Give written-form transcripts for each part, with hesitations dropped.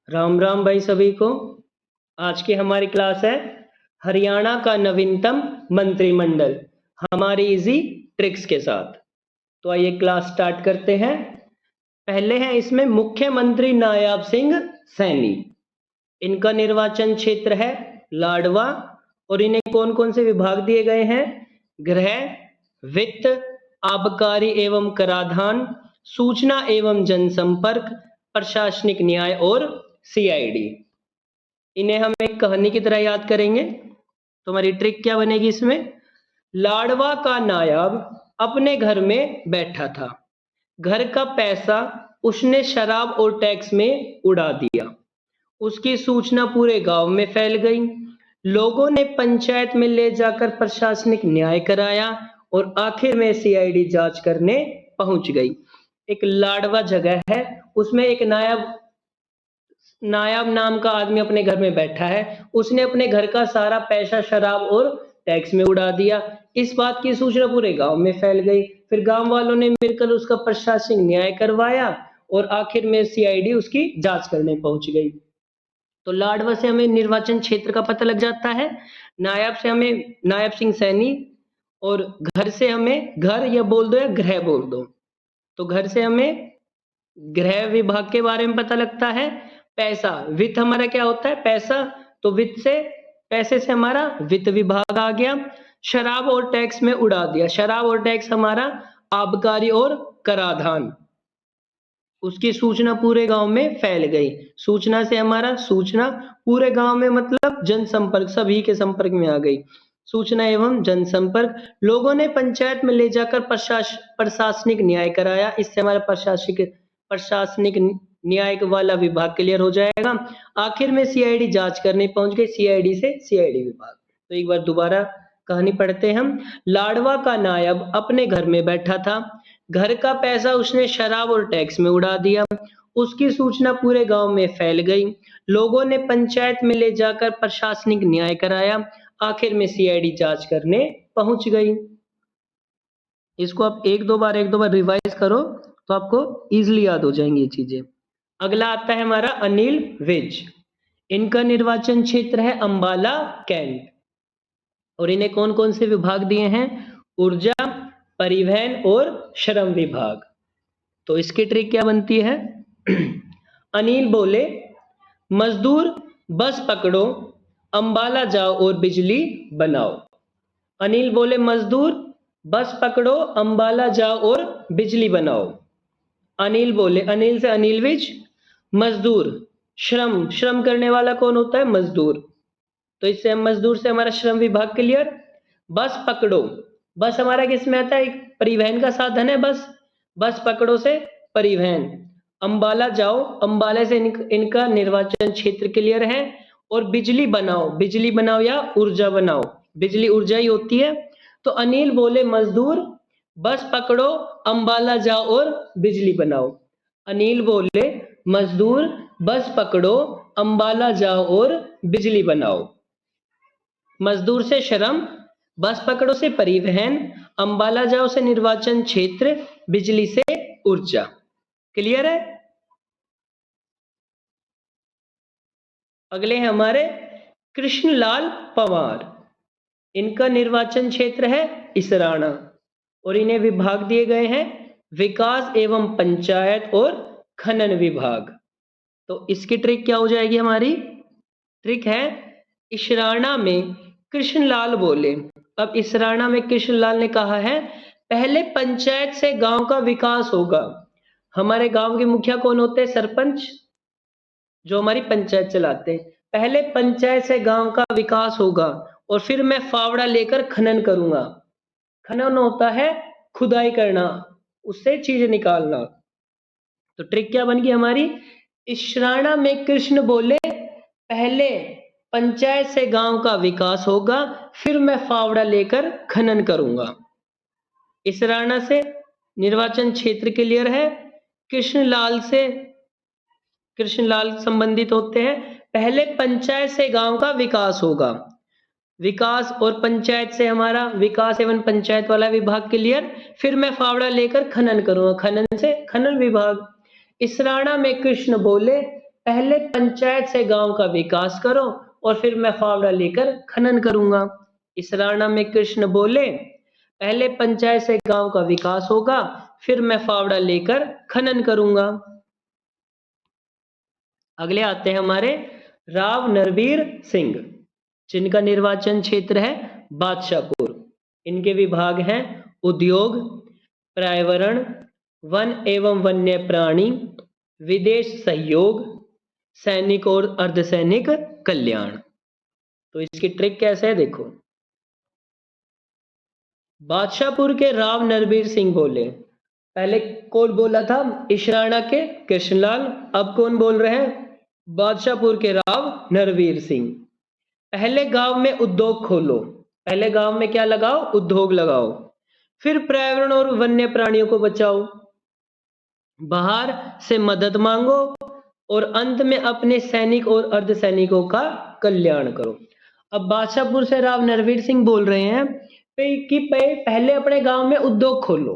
राम राम भाई सभी को। आज की हमारी क्लास है हरियाणा का नवीनतम मंत्रिमंडल, हमारी इजी ट्रिक्स के साथ। तो आइए क्लास स्टार्ट करते हैं। पहले है इसमें मुख्यमंत्री नायाब सिंह सैनी। इनका निर्वाचन क्षेत्र है लाडवा और इन्हें कौन कौन से विभाग दिए गए हैं? गृह, वित्त, आबकारी एवं कराधान, सूचना एवं जनसंपर्क, प्रशासनिक न्याय और सीआईडी। इन्हें हम एक कहानी की तरह याद करेंगे। तो हमारी ट्रिक क्या बनेगी इसमें? लाडवा का नायाब अपने घर में बैठा था। घर का पैसा उसने शराब और टैक्स में उड़ा दिया। उसकी सूचना पूरे गांव में फैल गई। लोगों ने पंचायत में ले जाकर प्रशासनिक न्याय कराया और आखिर में सीआईडी जांच करने पहुंच गई। एक लाडवा जगह है, उसमें एक नायाब नायाब नाम का आदमी अपने घर में बैठा है। उसने अपने घर का सारा पैसा शराब और टैक्स में उड़ा दिया। इस बात की सूचना पूरे गांव में फैल गई। फिर गांव वालों ने मिलकर उसका प्रशासनिक न्याय करवाया और आखिर में सीआईडी उसकी जांच करने पहुंच गई। तो लाडवा से हमें निर्वाचन क्षेत्र का पता लग जाता है, नायाब से हमें नायब सिंह सैनी, और घर से हमें घर या बोल दो या गृह बोल दो। तो घर से हमें गृह विभाग के बारे में पता लगता है। पैसा, वित्त हमारा क्या होता है? पैसा। तो वित्त से, पैसे से हमारा वित्त विभाग आ गया। शराब और टैक्स में उड़ा दिया। शराब और टैक्स हमारा आबकारी और कराधान। उसकी सूचना पूरे गांव में फैल गई। सूचना से हमारा सूचना पूरे गांव में मतलब जनसंपर्क, सभी के संपर्क में आ गई। सूचना एवं जनसंपर्क, लोगों ने पंचायत में ले जाकर प्रशासनिक न्याय कराया। इससे हमारा प्रशासनिक न्याय वाला विभाग क्लियर हो जाएगा। आखिर में सीआईडी जांच करने पहुंच गए। सीआईडी से सीआईडी विभाग। तो एक बार दोबारा कहानी पढ़ते हैं हम। लाडवा का नायब अपने घर में बैठा था। घर का पैसा उसने शराब और टैक्स में उड़ा दिया। उसकी सूचना पूरे गांव में फैल गई। लोगों ने पंचायत में ले जाकर प्रशासनिक न्याय कराया। आखिर में सीआईडी जांच करने पहुंच गई। इसको आप एक दो बार रिवाइज करो तो आपको इजीली याद हो जाएंगी ये चीजें। अगला आता है हमारा अनिल विज। इनका निर्वाचन क्षेत्र है अंबाला कैंट और इन्हें कौन कौन से विभाग दिए हैं? ऊर्जा, परिवहन और श्रम विभाग। तो इसकी ट्रिक क्या बनती है? अनिल बोले, मजदूर बस पकड़ो, अंबाला जाओ और बिजली बनाओ। अनिल बोले, मजदूर बस पकड़ो, अंबाला जाओ और बिजली बनाओ। अनिल बोले, अनिल से अनिल विज। मजदूर, श्रम, श्रम करने वाला कौन होता है? मजदूर। तो इससे हम मजदूर से हमारा श्रम विभाग क्लियर। बस पकड़ो, बस हमारा किस में आता है? एक परिवहन का साधन है बस। बस पकड़ो से परिवहन। अंबाला जाओ, अंबाला से इनका निर्वाचन क्षेत्र क्लियर है। और बिजली बनाओ, बिजली बनाओ या ऊर्जा बनाओ, बिजली ऊर्जा ही होती है। तो अनिल बोले, मजदूर बस पकड़ो, अंबाला जाओ और बिजली बनाओ। अनिल बोले, मजदूर बस पकड़ो, अंबाला जाओ और बिजली बनाओ। मजदूर से श्रम, बस पकड़ो से परिवहन, अंबाला जाओ से निर्वाचन क्षेत्र, बिजली से ऊर्जा। क्लियर है? अगले हैं हमारे कृष्णलाल पंवार। इनका निर्वाचन क्षेत्र है इसराना और इन्हें विभाग दिए गए हैं विकास एवं पंचायत और खनन विभाग। तो इसकी ट्रिक क्या हो जाएगी? हमारी ट्रिक है, इसराना में कृष्णलाल बोले। अब इसराना में कृष्णलाल ने कहा है, पहले पंचायत से गांव का विकास होगा। हमारे गांव के मुखिया कौन होते हैं? सरपंच, जो हमारी पंचायत चलाते हैं। पहले पंचायत से गांव का विकास होगा और फिर मैं फावड़ा लेकर खनन करूंगा। खनन होता है खुदाई करना, उससे चीज निकालना। तो ट्रिक क्या बन गई हमारी? इसराना में कृष्ण बोले, पहले पंचायत से गांव का विकास होगा, फिर मैं फावड़ा लेकर खनन करूंगा। इसराना से निर्वाचन क्षेत्र क्लियर है। कृष्णलाल से, कृष्णलाल संबंधित होते हैं, पहले पंचायत से गांव का विकास होगा। विकास और पंचायत से हमारा विकास एवं पंचायत वाला विभाग क्लियर। फिर मैं फावड़ा लेकर खनन करूंगा, खनन से खनन विभाग। इसराना में कृष्ण बोले, पहले पंचायत से गांव का विकास करो और फिर मैं फावड़ा लेकर खनन करूंगा। इस राणा में कृष्ण बोले, पहले पंचायत से गांव का विकास होगा, फिर मैं फावड़ा लेकर खनन करूंगा। अगले आते हैं हमारे राव नरवीर सिंह, जिनका निर्वाचन क्षेत्र है बादशाहपुर। इनके विभाग हैं उद्योग, पर्यावरण, वन एवं वन्य प्राणी, विदेश सहयोग, सैनिक और अर्धसैनिक कल्याण। तो इसकी ट्रिक कैसे है देखो। बादशाहपुर के राव नरवीर सिंह बोले, पहले कौन बोला था? इशराना के कृष्णलाल। अब कौन बोल रहे हैं? बादशाहपुर के राव नरवीर सिंह। पहले गांव में उद्योग खोलो, पहले गांव में क्या लगाओ? उद्योग लगाओ। फिर पर्यावरण और वन्य प्राणियों को बचाओ, बाहर से मदद मांगो और अंत में अपने सैनिक और अर्धसैनिकों का कल्याण करो। अब बादशाहपुर से राव नरवीर सिंह बोल रहे हैं कि पहले अपने गांव में उद्योग खोलो,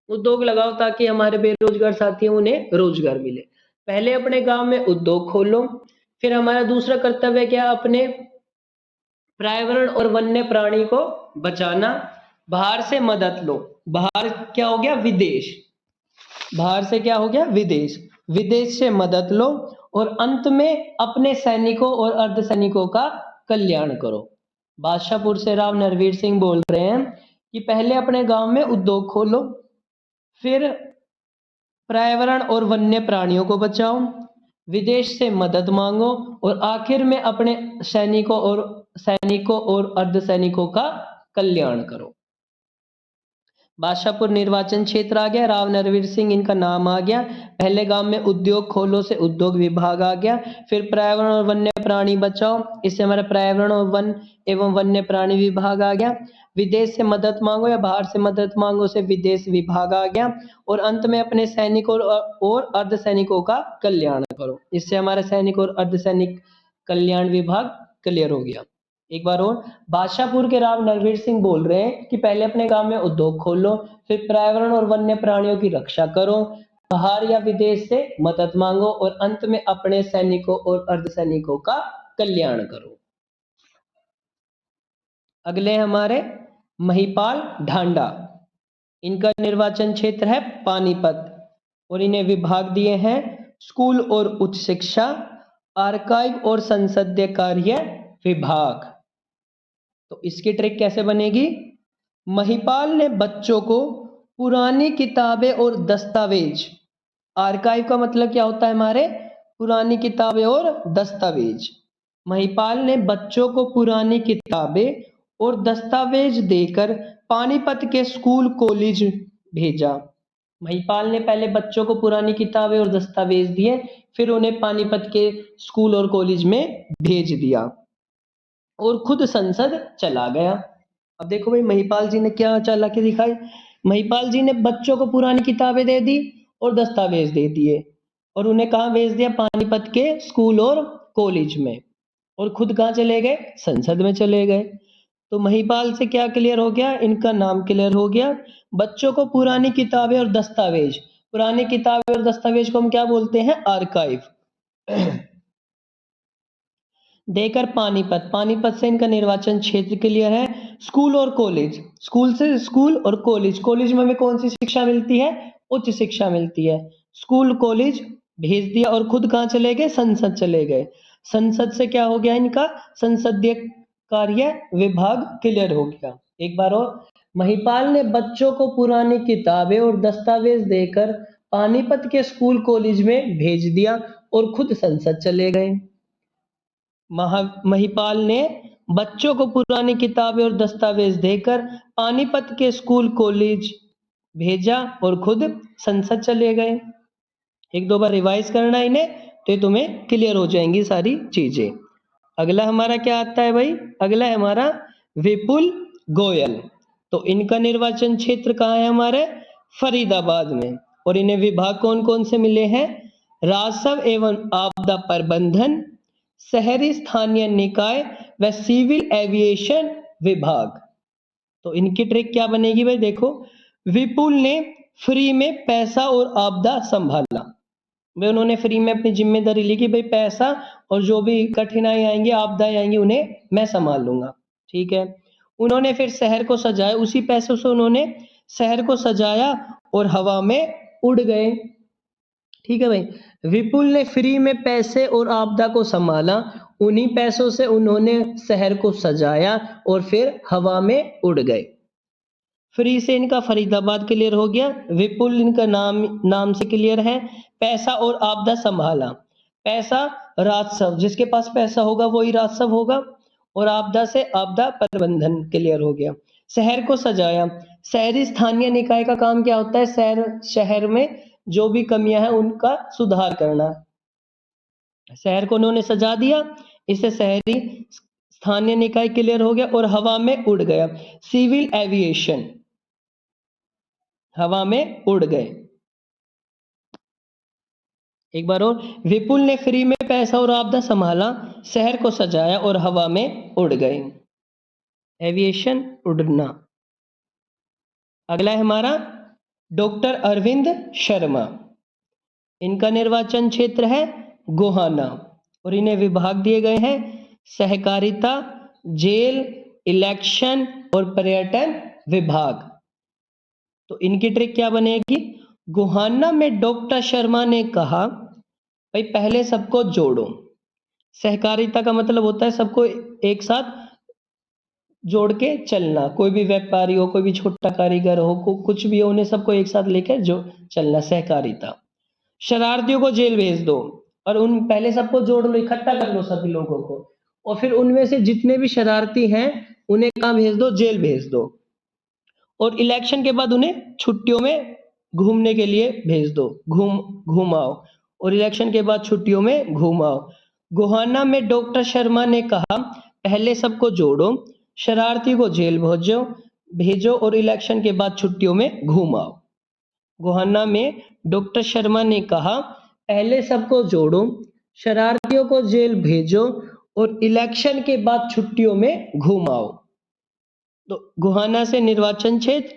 उद्योग लगाओ ताकि हमारे बेरोजगार साथियों उन्हें रोजगार मिले। पहले अपने गांव में उद्योग खोलो। फिर हमारा दूसरा कर्तव्य क्या? अपने पर्यावरण और वन्य प्राणी को बचाना। बाहर से मदद लो, बाहर क्या हो गया? विदेश। बाहर से क्या हो गया? विदेश। विदेश से मदद लो और अंत में अपने सैनिकों और अर्धसैनिकों का कल्याण करो। बादशाहपुर से राव नरवीर सिंह बोल रहे हैं कि पहले अपने गांव में उद्योग खोलो, फिर पर्यावरण और वन्य प्राणियों को बचाओ, विदेश से मदद मांगो और आखिर में अपने सैनिकों और अर्धसैनिकों का कल्याण करो। बादशाहपुर निर्वाचन क्षेत्र आ गया, राव नरवीर सिंह इनका नाम आ गया। पहले गांव में उद्योग खोलो से उद्योग विभाग आ गया। फिर पर्यावरण और वन्य प्राणी बचाओ, इससे हमारा पर्यावरण और वन एवं वन्य प्राणी विभाग आ गया। विदेश से मदद मांगो या बाहर से मदद मांगो से विदेश विभाग आ गया। और अंत में अपने सैनिकों और अर्धसैनिकों का कल्याण करो, इससे हमारा सैनिक और अर्धसैनिक कल्याण विभाग क्लियर हो गया। एक बार और, बादशाहपुर के राव नरवीर सिंह बोल रहे हैं कि पहले अपने गांव में उद्योग खोलो, फिर पर्यावरण और वन्य प्राणियों की रक्षा करो, बाहर या विदेश से मदद मांगो और अंत में अपने सैनिकों और अर्धसैनिकों का कल्याण करो। अगले हमारे महिपाल ढांडा, इनका निर्वाचन क्षेत्र है पानीपत और इन्हें विभाग दिए हैं स्कूल और उच्च शिक्षा, आर्काइव और संसदीय कार्य विभाग। तो इसकी ट्रिक कैसे बनेगी? महिपाल ने बच्चों को पुरानी किताबें और दस्तावेज, आर्काइव का मतलब क्या होता है हमारे? पुरानी किताबें और दस्तावेज। महिपाल ने बच्चों को पुरानी किताबें और दस्तावेज देकर पानीपत के स्कूल कॉलेज भेजा। महिपाल ने पहले बच्चों को पुरानी किताबें और दस्तावेज दिए, फिर उन्हें पानीपत के स्कूल और कॉलेज में भेज दिया और खुद संसद चला गया। अब देखो भाई, महिपाल जी ने क्या चालाकी दिखाई। महिपाल जी ने बच्चों को पुरानी किताबें दे दी और दस्तावेज दे दिए और उन्हें कहाँ भेज दिया? पानीपत के स्कूल और कॉलेज में। और खुद कहाँ चले गए? संसद में चले गए। तो महिपाल से क्या क्लियर हो गया? इनका नाम क्लियर हो गया। बच्चों को पुरानी किताबें और दस्तावेज, पुरानी किताबें और दस्तावेज को हम क्या बोलते हैं? आर्काइव। देकर पानीपत, पानीपत से इनका निर्वाचन क्षेत्र क्लियर है। स्कूल और कॉलेज, स्कूल से स्कूल और कॉलेज, कॉलेज में हमें कौन सी शिक्षा मिलती है? उच्च शिक्षा मिलती है। स्कूल कॉलेज भेज दिया और खुद कहाँ चले गए? संसद चले गए। संसद से क्या हो गया इनका? संसदीय कार्य विभाग क्लियर हो गया। एक बार और, महिपाल ने बच्चों को पुरानी किताबें और दस्तावेज देकर पानीपत के स्कूल कॉलेज में भेज दिया और खुद संसद चले गए। महिपाल ने बच्चों को पुरानी किताबें और दस्तावेज देकर पानीपत के स्कूल कॉलेज भेजा और खुद संसद चले गए। एक दो बार रिवाइज करना इन्हें, तो तुम्हें क्लियर हो जाएंगी सारी चीजें। अगला हमारा क्या आता है भाई? अगला है हमारा विपुल गोयल। तो इनका निर्वाचन क्षेत्र कहाँ है हमारे? फरीदाबाद में। और इन्हें विभाग कौन कौन से मिले हैं? राजस्व एवं आपदा प्रबंधन, शहरी स्थानीय निकाय व सिविल एविएशन विभाग। तो इनकी ट्रिक क्या बनेगी भाई? देखो, विपुल ने फ्री में पैसा और आपदा संभाला। वे उन्होंने फ्री में अपनी जिम्मेदारी ली कि भाई पैसा और जो भी कठिनाई आएंगी, आपदाएं आएंगी, उन्हें मैं संभाल लूंगा। ठीक है। उन्होंने फिर शहर को सजाया, उसी पैसों से उन्होंने शहर को सजाया और हवा में उड़ गए। ठीक है भाई। विपुल ने फ्री में पैसे और आपदा को संभाला, उन्हीं पैसों से उन्होंने शहर को सजाया और फिर हवा में उड़ गए। फ्री से इनका फरीदाबाद क्लियर हो गया। विपुल इनका नाम से क्लियर है। पैसा और आपदा संभाला। पैसा राजस्व, जिसके पास पैसा होगा वही राजस्व होगा, और आपदा से आपदा प्रबंधन क्लियर हो गया। शहर को सजाया। शहरी स्थानीय निकाय का काम क्या होता है? शहर में जो भी कमियां हैं उनका सुधार करना। शहर को उन्होंने सजा दिया, इससे शहरी स्थानीय निकाय क्लियर हो गया और हवा में उड़ गया। सिविल एविएशन, हवा में उड़ गए। एक बार और, विपुल ने फ्री में पैसा और आपदा संभाला, शहर को सजाया और हवा में उड़ गए। एविएशन, उड़ना। अगला है हमारा डॉक्टर अरविंद शर्मा। इनका निर्वाचन क्षेत्र है गोहाना और इन्हें विभाग दिए गए हैं सहकारिता, जेल, इलेक्शन और पर्यटन विभाग। तो इनकी ट्रिक क्या बनेगी? गोहाना में डॉक्टर शर्मा ने कहा भाई पहले सबको जोड़ो। सहकारिता का मतलब होता है सबको एक साथ जोड़ के चलना। कोई भी व्यापारी हो, कोई भी छोटा कारीगर हो, कुछ भी हो, उन्हें सबको एक साथ लेकर जो चलना, सहकारिता। शरारतियों को जेल भेज दो, और उन पहले सबको जोड़ लो, इकट्ठा कर लो सभी लोगों को, और फिर उनमें से जितने भी शरारती हैं उन्हें कहाँ भेज दो? जेल भेज दो। और इलेक्शन के बाद उन्हें छुट्टियों में घूमने के लिए भेज दो, घुमाओ, और इलेक्शन के बाद छुट्टियों में घुमाओ। गोहाना में डॉक्टर शर्मा ने कहा पहले सबको जोड़ो, शरारती को जेल भेजो और इलेक्शन के बाद छुट्टियों में घुमाओ। गोहाना में डॉक्टर शर्मा ने कहा पहले सबको जोड़ो, शरारतियों को जेल भेजो और इलेक्शन के बाद छुट्टियों में घुमाओ। तो गोहाना से निर्वाचन क्षेत्र,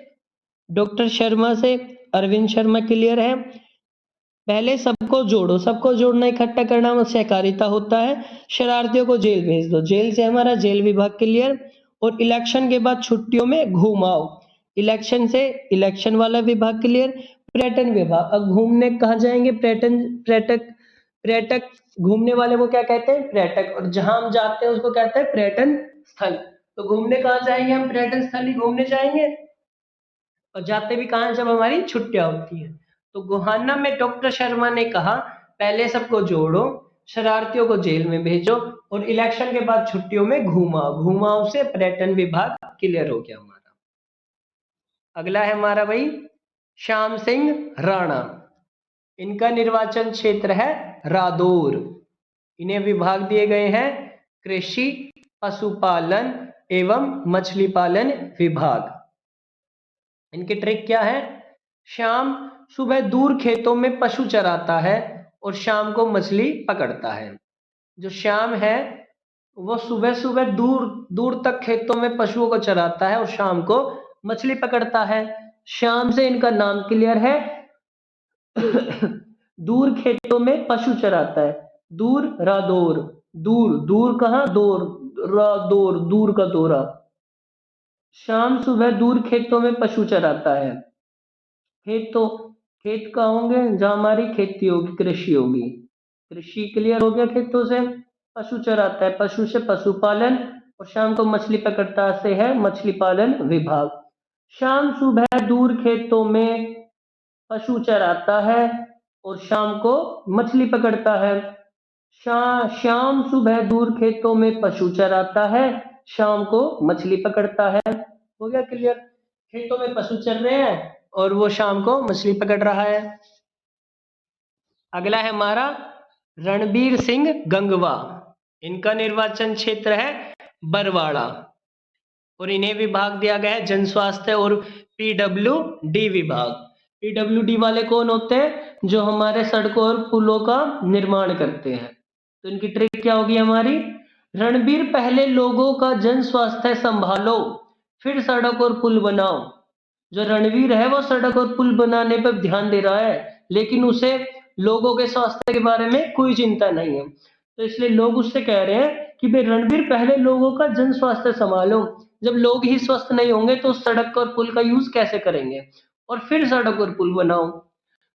डॉक्टर शर्मा से अरविंद शर्मा क्लियर है। पहले सबको जोड़ो, सबको जोड़ना, इकट्ठा करना सहकारिता होता है। शरारतियों को जेल भेज दो, जेल से हमारा जेल विभाग क्लियर। और इलेक्शन के बाद छुट्टियों में घुमाओ, इलेक्शन से इलेक्शन वाला विभाग क्लियर। पर्यटन विभाग, अब घूमने कहाँ जाएंगे? पर्यटक घूमने वाले को क्या कहते हैं? पर्यटक। और जहां हम जाते हैं उसको कहते हैं पर्यटन स्थल। तो घूमने कहाँ जाएंगे? हम पर्यटन स्थल ही घूमने जाएंगे, और जाते भी कहाँ? जब हमारी छुट्टियां होती हैं। तो गोहाना में डॉक्टर शर्मा ने कहा पहले सबको जोड़ो, शरारतियों को जेल में भेजो और इलेक्शन के बाद छुट्टियों में घुमाओ से पर्यटन विभाग क्लियर हो गया हमारा। अगला है हमारा भाई श्याम सिंह राणा। इनका निर्वाचन क्षेत्र है रादौर। इन्हें विभाग दिए गए हैं कृषि, पशुपालन एवं मछली पालन विभाग। इनकी ट्रिक क्या है? शाम सुबह दूर खेतों में पशु चराता है और शाम को मछली पकड़ता है। जो शाम है वो सुबह सुबह दूर दूर तक खेतों में पशुओं को चराता है और शाम को मछली पकड़ता है। शाम से इनका नाम क्लियर है। दूर खेतों में पशु चराता है, दूर रादौर, दूर दूर कहाँ? दूर रादौर, दूर का दौरा। शाम सुबह दूर खेतों में पशु चराता है। खेत कहाँ होंगे? जहाँ हमारी खेती होगी, कृषि होगी। कृषि क्लियर हो गया खेतों से। पशु चराता है, पशु से पशुपालन, और शाम को मछली पकड़ता से है मछली पालन विभाग। शाम सुबह दूर खेतों में पशु चराता है और शाम को मछली पकड़ता है। शाम सुबह दूर खेतों में पशु चराता है, शाम को मछली पकड़ता है। हो गया क्लियर? खेतों में पशु चर रहे हैं और वो शाम को मछली पकड़ रहा है। अगला है हमारा रणबीर सिंह गंगवा। इनका निर्वाचन क्षेत्र है बरवाड़ा और इन्हें विभाग दिया गया है जन स्वास्थ्य और पीडब्ल्यूडी विभाग। पीडब्ल्यूडी वाले कौन होते हैं? जो हमारे सड़कों और पुलों का निर्माण करते हैं। तो इनकी ट्रिक क्या होगी हमारी? रणबीर पहले लोगों का जन स्वास्थ्य संभालो, फिर सड़क और पुल बनाओ। जो रणवीर है वो सड़क और पुल बनाने पर ध्यान दे रहा है, लेकिन उसे लोगों के स्वास्थ्य के बारे में कोई चिंता नहीं है। तो इसलिए लोग उससे कह रहे हैं कि भाई रणवीर पहले लोगों का जन स्वास्थ्य संभालो। जब लोग ही स्वस्थ नहीं होंगे तो सड़क और पुल का यूज कैसे करेंगे, और फिर सड़क और पुल बनाओ।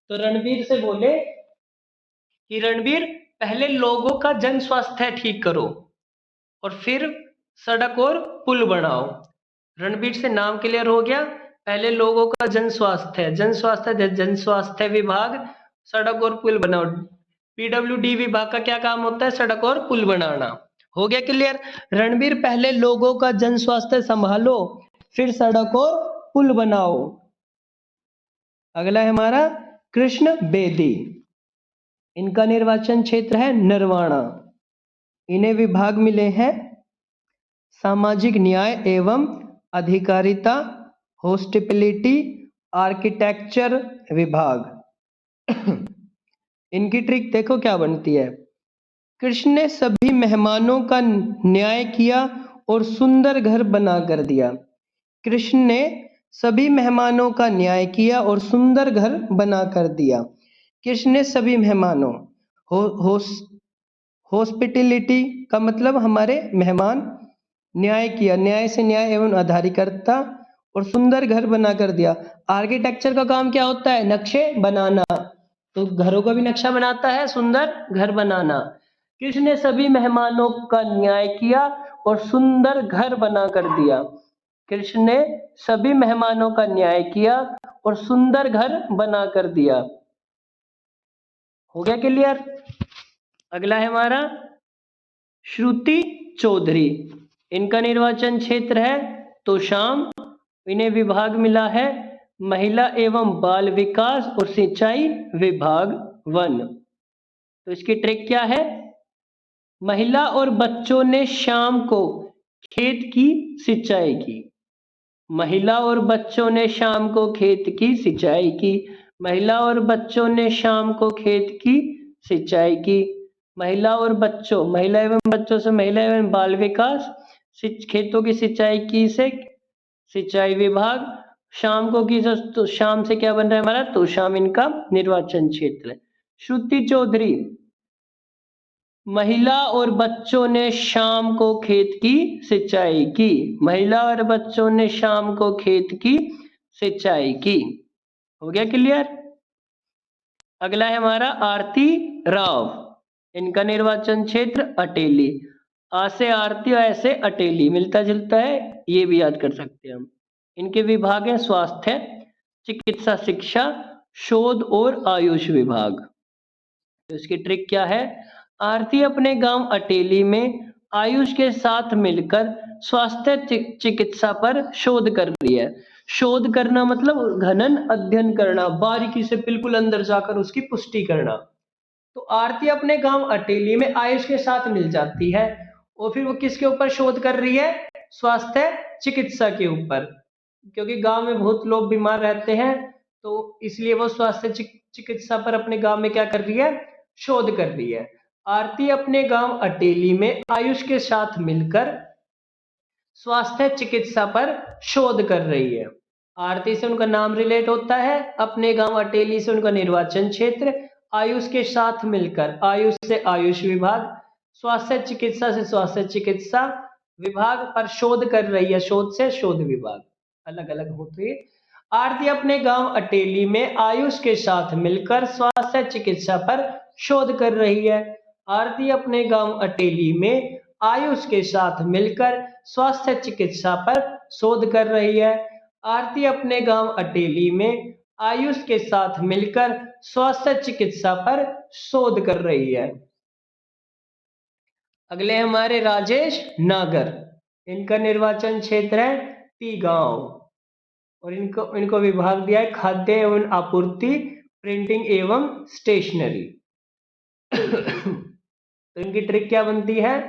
तो रणवीर से बोले कि रणवीर पहले लोगों का जन स्वास्थ्य ठीक करो और फिर सड़क और पुल बनाओ। रणवीर से नाम क्लियर हो गया। पहले लोगों का जन स्वास्थ्य विभाग सड़क और पुल बनाओ। पीडब्ल्यूडी विभाग का क्या काम होता है? सड़क और पुल बनाना। हो गया क्लियर? रणवीर पहले लोगों का जन स्वास्थ्य संभालो फिर सड़क और पुल बनाओ। अगला है हमारा कृष्ण बेदी। इनका निर्वाचन क्षेत्र है नरवाड़ा। इन्हें विभाग मिले हैं सामाजिक न्याय एवं अधिकारिता, हॉस्पिटैलिटी, आर्किटेक्चर विभाग। इनकी ट्रिक देखो क्या बनती है। कृष्ण ने सभी मेहमानों का न्याय किया और सुंदर घर बना कर दिया। कृष्ण ने सभी मेहमानों का न्याय किया और सुंदर घर बना कर दिया। कृष्ण ने सभी मेहमानों, हॉस्पिटैलिटी का मतलब हमारे मेहमान, न्याय किया, न्याय से न्याय एवं आधारिकता, और सुंदर घर बना कर दिया। आर्किटेक्चर का काम क्या होता है? नक्शे बनाना। तो घरों का भी नक्शा बनाता है, सुंदर घर बनाना। कृष्ण ने सभी मेहमानों का न्याय किया और सुंदर घर बना कर दिया। कृष्ण ने सभी मेहमानों का न्याय किया और सुंदर घर बना कर दिया। हो गया क्लियर? अगला है हमारा श्रुति चौधरी। इनका निर्वाचन क्षेत्र है तोशाम। इन्हें विभाग मिला है महिला एवं बाल विकास और सिंचाई विभाग 1। तो इसकी ट्रिक क्या है? महिला और बच्चों ने शाम को खेत की सिंचाई की। महिला और बच्चों ने शाम को खेत की सिंचाई की। महिला और बच्चों ने शाम को खेत की सिंचाई की। महिला और बच्चों, महिला एवं बच्चों से महिला एवं बाल विकास, खेतों की सिंचाई की से सिंचाई विभाग, शाम को की तो शाम से क्या बन रहा है हमारा? तो शाम इनका निर्वाचन क्षेत्र है। श्रुति चौधरी, महिला और बच्चों ने शाम को खेत की सिंचाई की। महिला और बच्चों ने शाम को खेत की सिंचाई की। हो गया क्लियर? अगला है हमारा आरती राव। इनका निर्वाचन क्षेत्र अटेली। आ से आरती और ऐसे अटेली, मिलता जुलता है, ये भी याद कर सकते हैं हम। इनके विभाग हैं स्वास्थ्य, चिकित्सा, शिक्षा, शोध और आयुष विभाग। तो इसकी ट्रिक क्या है? आरती अपने गांव अटेली में आयुष के साथ मिलकर स्वास्थ्य चिकित्सा पर शोध कर रही है। शोध करना मतलब घनन अध्ययन करना, बारीकी से बिल्कुल अंदर जाकर उसकी पुष्टि करना। तो आरती अपने गांव अटेली में आयुष के साथ मिल जाती है और फिर वो किसके ऊपर शोध कर रही है? स्वास्थ्य चिकित्सा के ऊपर। क्योंकि गांव में बहुत लोग बीमार रहते हैं, तो इसलिए वो स्वास्थ्य चिकित्सा पर अपने गांव में क्या कर रही है? शोध कर रही है। आरती अपने गांव अटेली में आयुष के साथ मिलकर स्वास्थ्य चिकित्सा पर शोध कर रही है। आरती से उनका नाम रिलेट होता है, अपने गांव अटेली से उनका निर्वाचन क्षेत्र, आयुष के साथ मिलकर, आयुष से आयुष विभाग, स्वास्थ्य चिकित्सा से स्वास्थ्य चिकित्सा विभाग पर शोध कर रही है, शोध से शोध विभाग, अलग अलग होते हैं। आरती अपने गांव अटेली में आयुष के साथ मिलकर स्वास्थ्य चिकित्सा पर शोध कर रही है। आरती अपने गांव अटेली में आयुष के साथ मिलकर स्वास्थ्य चिकित्सा पर शोध कर रही है। आरती अपने गांव अटेली में आयुष के साथ मिलकर स्वास्थ्य चिकित्सा पर शोध कर रही है। अगले हमारे राजेश नागर। इनका निर्वाचन क्षेत्र है ती-गांव और इनको विभाग दिया है खाद्य एवं आपूर्ति, प्रिंटिंग एवं स्टेशनरी। तो इनकी ट्रिक क्या बनती है?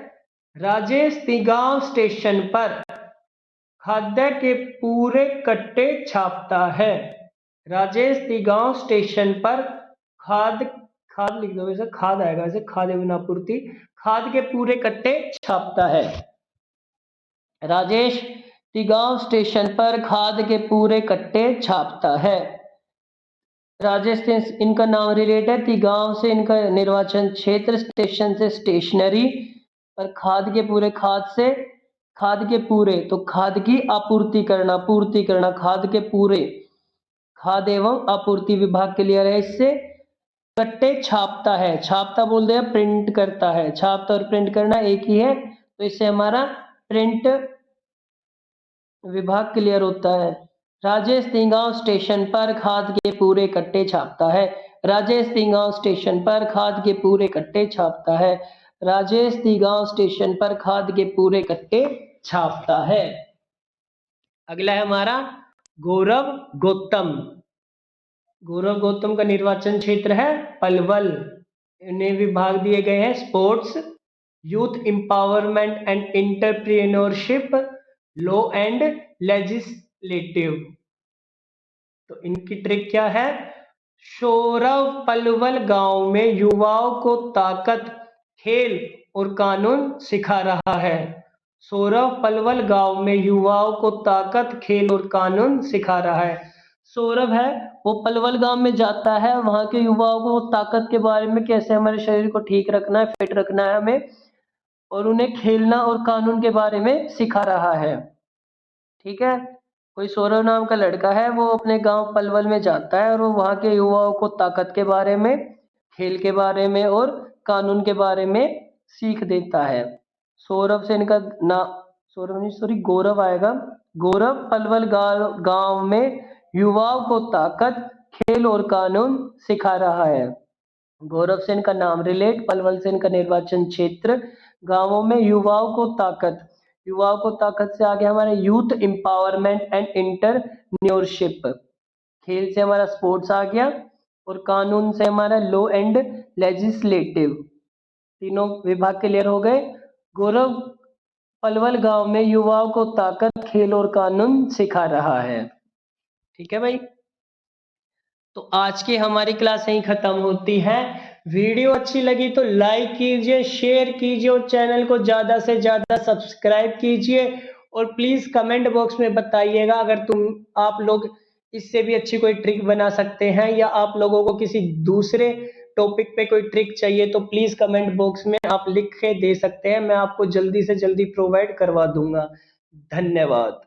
राजेश ती-गांव स्टेशन पर खाद्य के पूरे कट्टे छापता है। राजेश ती-गांव स्टेशन पर खाद लिख दो, वैसे खाद आएगा, वैसे खाद एवं आपूर्ति, खाद के पूरे कट्टे छापता है। राजेश ती-गांव स्टेशन पर खाद के पूरे कट्टे छापता है। राजेश से इनका नाम रिलेटेड थी, गांव से इनका निर्वाचन क्षेत्र, स्टेशन से स्टेशनरी, और खाद के पूरे, खाद से खाद के पूरे, तो खाद की आपूर्ति करना, पूर्ति करना, खाद के पूरे, खाद एवं आपूर्ति विभाग के लिए रहे। इससे कट्टे छापता है, छापता बोल दे प्रिंट करता है, छापता और प्रिंट करना एक ही है, तो इससे हमारा प्रिंट विभाग क्लियर होता है। राजेश तिगांव स्टेशन पर खाद के पूरे कट्टे छापता है। राजेश तिगांव स्टेशन पर खाद के पूरे कट्टे छापता है। राजेश तिगांव स्टेशन पर खाद के पूरे कट्टे छापता है। अगला है हमारा गौरव गौतम। गौरव गौतम का निर्वाचन क्षेत्र है पलवल। इन्हें विभाग दिए गए हैं sports, youth empowerment and entrepreneurship, law and legislative. तो इनकी ट्रिक क्या है? सौरव पलवल गांव में युवाओं को ताकत, खेल और कानून सिखा रहा है। सौरव पलवल गांव में युवाओं को ताकत, खेल और कानून सिखा रहा है। सौरभ है वो पलवल गांव में जाता है, वहां के युवाओं को ताकत के बारे में, कैसे हमारे शरीर को ठीक रखना है, फिट रखना है हमें, और उन्हें खेलना और कानून के बारे में सिखा रहा है। ठीक है, कोई सौरभ नाम का लड़का है, वो अपने गांव पलवल में जाता है और वो वहां के युवाओं को ताकत के बारे में, खेल के बारे में और कानून के बारे में सीख देता है। सौरभ से इनका नाम, सौरभ नहीं सॉरी गौरव आएगा। गौरव पलवल गांव में युवाओं को ताकत, खेल और कानून सिखा रहा है। गौरव से इनका नाम रिलेट, पलवल से इनका निर्वाचन क्षेत्र, गांवों में युवाओं को ताकत, युवाओं को ताकत से आगे हमारे यूथ एम्पावरमेंट एंड एंटरप्रेन्योरशिप, खेल से हमारा स्पोर्ट्स आ गया, और कानून से हमारा लॉ एंड लेजिस्लेटिव। तीनों विभाग क्लियर हो गए। गौरव पलवल गांव में युवाओं को ताकत, खेल और कानून सिखा रहा है। ठीक है भाई, तो आज की हमारी क्लास यहीं खत्म होती है। वीडियो अच्छी लगी तो लाइक कीजिए, शेयर कीजिए और चैनल को ज्यादा से ज्यादा सब्सक्राइब कीजिए। और प्लीज कमेंट बॉक्स में बताइएगा अगर आप लोग इससे भी अच्छी कोई ट्रिक बना सकते हैं, या आप लोगों को किसी दूसरे टॉपिक पे कोई ट्रिक चाहिए, तो प्लीज कमेंट बॉक्स में आप लिख के दे सकते हैं, मैं आपको जल्दी से जल्दी प्रोवाइड करवा दूंगा। धन्यवाद।